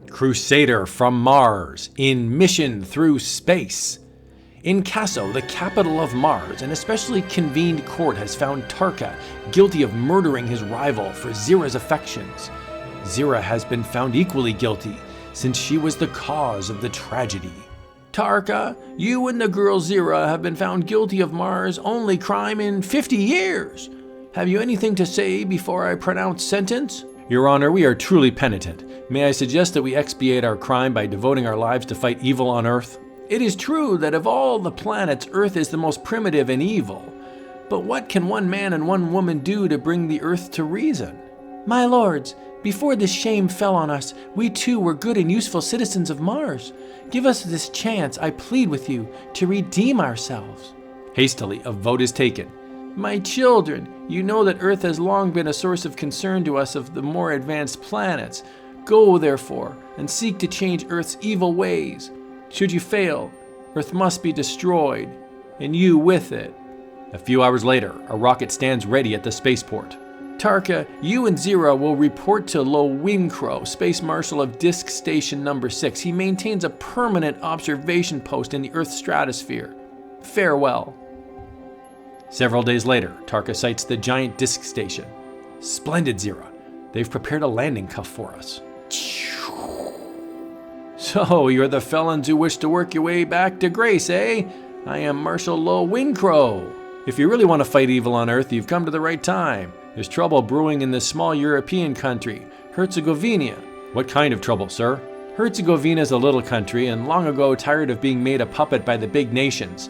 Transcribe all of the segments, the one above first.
Crusader from Mars, in mission through space. In Casso, the capital of Mars, an especially convened court has found Tarka guilty of murdering his rival for Zira's affections. Zira has been found equally guilty, since she was the cause of the tragedy. Tarka, you and the girl Zira have been found guilty of Mars' only crime in 50 years. Have you anything to say before I pronounce sentence? Your Honor, we are truly penitent. May I suggest that we expiate our crime by devoting our lives to fight evil on Earth? It is true that of all the planets, Earth is the most primitive and evil. But what can one man and one woman do to bring the Earth to reason? My lords, before this shame fell on us, we too were good and useful citizens of Mars. Give us this chance, I plead with you, to redeem ourselves. Hastily, a vote is taken. My children, you know that Earth has long been a source of concern to us of the more advanced planets. Go, therefore, and seek to change Earth's evil ways. Should you fail, Earth must be destroyed, and you with it. A few hours later, a rocket stands ready at the spaceport. Tarka, you and Zira will report to Lo Wincrow, Space Marshal of Disk Station Number 6. He maintains a permanent observation post in the Earth's stratosphere. Farewell. Several days later, Tarka sights the giant disk station. Splendid, Zira. They've prepared a landing cuff for us. So, you're the felons who wish to work your way back to grace, eh? I am Marshal Lo Wincrow. If you really want to fight evil on Earth, you've come to the right time. There's trouble brewing in this small European country, Herzegovina. What kind of trouble, sir? Herzegovina is a little country, and long ago tired of being made a puppet by the big nations.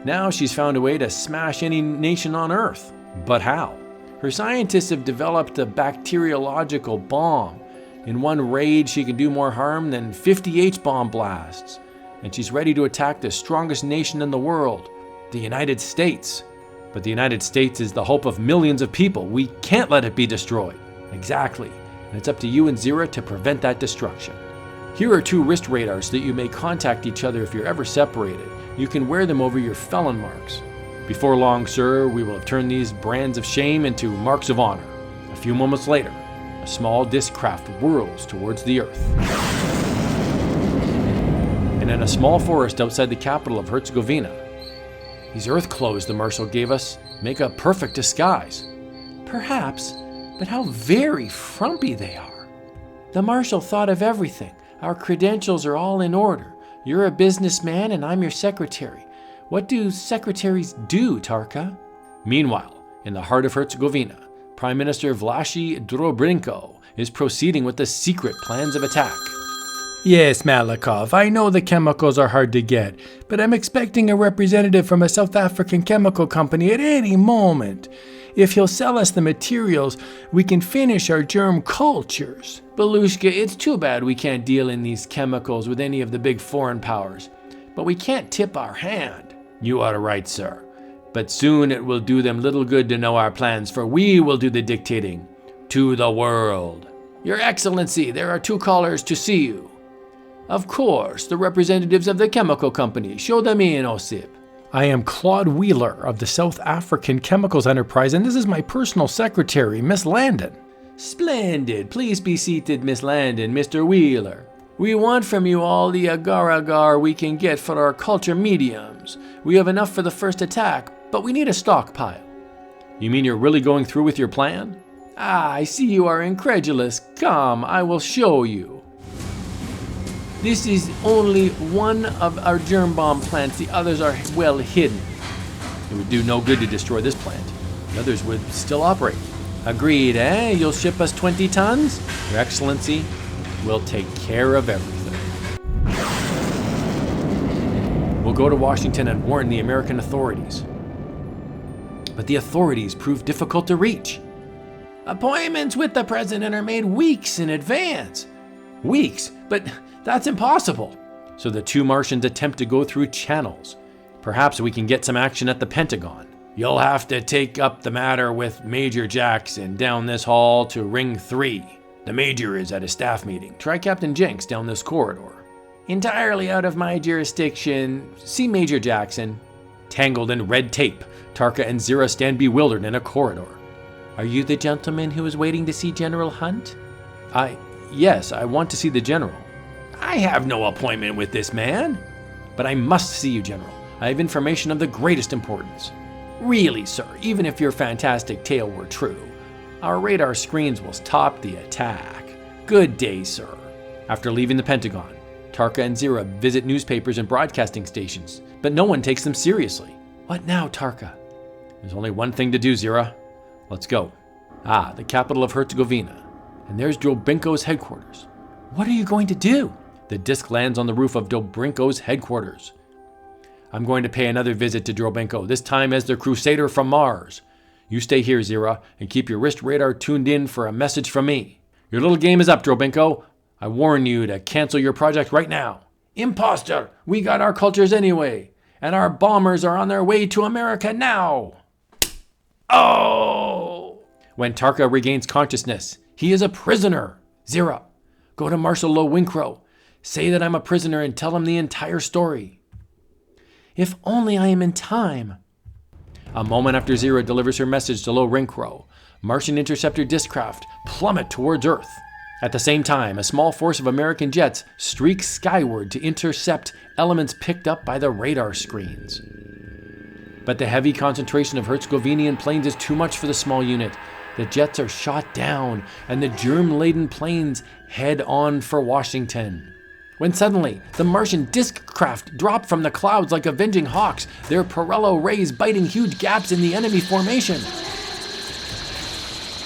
Now she's found a way to smash any nation on Earth. But how? Her scientists have developed a bacteriological bomb. In one raid, she can do more harm than 50 H-bomb blasts. And she's ready to attack the strongest nation in the world, the United States. But the United States is the hope of millions of people. We can't let it be destroyed. Exactly. And it's up to you and Zira to prevent that destruction. Here are 2 wrist radars so that you may contact each other if you're ever separated. You can wear them over your felon marks. Before long, sir, we will have turned these brands of shame into marks of honor. A few moments later, a small disc craft whirls towards the Earth. And in a small forest outside the capital of Herzegovina, these Earth clothes the Marshal gave us make a perfect disguise. Perhaps, but how very frumpy they are. The Marshal thought of everything. Our credentials are all in order. You're a businessman and I'm your secretary. What do secretaries do, Tarka? Meanwhile, in the heart of Herzegovina, Prime Minister Vlasi Drobrinko is proceeding with the secret plans of attack. Yes, Malikov, I know the chemicals are hard to get, but I'm expecting a representative from a South African chemical company at any moment. If he'll sell us the materials, we can finish our germ cultures. Belushka, it's too bad we can't deal in these chemicals with any of the big foreign powers. But we can't tip our hand. You are right, sir. But soon it will do them little good to know our plans, for we will do the dictating to the world. Your Excellency, there are 2 callers to see you. Of course, the representatives of the chemical company. Show them in, Osip. I am Claude Wheeler of the South African Chemicals Enterprise, and this is my personal secretary, Miss Landon. Splendid. Please be seated, Miss Landon, Mr. Wheeler. We want from you all the agar-agar we can get for our culture mediums. We have enough for the first attack, but we need a stockpile. You mean you're really going through with your plan? Ah, I see you are incredulous. Come, I will show you. This is only one of our germ bomb plants. The others are well hidden. It would do no good to destroy this plant. The others would still operate. Agreed, eh? You'll ship us 20 tons? Your Excellency, we'll take care of everything. We'll go to Washington and warn the American authorities. But the authorities prove difficult to reach. Appointments with the president are made weeks in advance. Weeks? But that's impossible. So the 2 Martians attempt to go through channels. Perhaps we can get some action at the Pentagon. You'll have to take up the matter with Major Jackson down this hall to Ring 3. The Major is at a staff meeting. Try Captain Jenks down this corridor. Entirely out of my jurisdiction. See Major Jackson. Tangled in red tape, Tarka and Zira stand bewildered in a corridor. Are you the gentleman who is waiting to see General Hunt? Yes, I want to see the General. I have no appointment with this man. But I must see you, General. I have information of the greatest importance. Really, sir, even if your fantastic tale were true, our radar screens will stop the attack. Good day, sir. After leaving the Pentagon, Tarka and Zira visit newspapers and broadcasting stations, but no one takes them seriously. What now, Tarka? There's only one thing to do, Zira. Let's go. The capital of Herzegovina. And there's Drobinko's headquarters. What are you going to do? The disc lands on the roof of Drobinko's headquarters. I'm going to pay another visit to Drobinko, this time as the Crusader from Mars. You stay here, Zira, and keep your wrist radar tuned in for a message from me. Your little game is up, Drobinko. I warn you to cancel your project right now. Imposter! We got our cultures anyway, and our bombers are on their way to America now. Oh! When Tarka regains consciousness, he is a prisoner. Zira, go to Marshal Winkrow. Say that I'm a prisoner and tell him the entire story. If only I am in time. A moment after Zira delivers her message to Winkrow, Martian interceptor discraft plummet towards Earth. At the same time, a small force of American jets streaks skyward to intercept elements picked up by the radar screens. But the heavy concentration of Herzegovinian planes is too much for the small unit. The jets are shot down, and the germ-laden planes head on for Washington. When suddenly, the Martian disc craft drop from the clouds like avenging hawks, their Parello rays biting huge gaps in the enemy formation.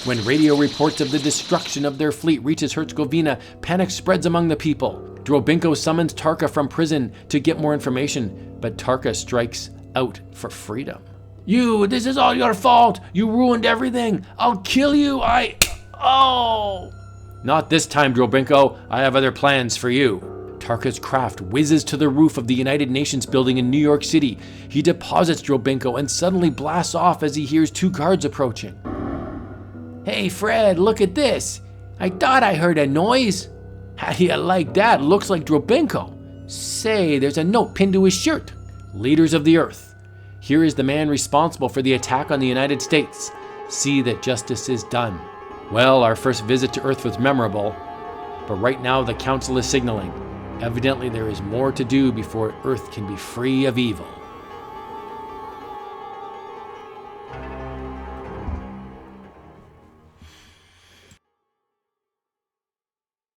When radio reports of the destruction of their fleet reaches Herzegovina, panic spreads among the people. Drobinko summons Tarka from prison to get more information, but Tarka strikes out for freedom. This is all your fault! You ruined everything! I'll kill you! Not this time, Drobinko. I have other plans for you. Tarka's craft whizzes to the roof of the United Nations building in New York City. He deposits Drobinko and suddenly blasts off as he hears two guards approaching. Hey Fred, look at this. I thought I heard a noise. How do you like that? Looks like Drobinko. Say, there's a note pinned to his shirt. Leaders of the Earth, here is the man responsible for the attack on the United States. See that justice is done. Well, our first visit to Earth was memorable, but right now the Council is signaling. Evidently there is more to do before Earth can be free of evil.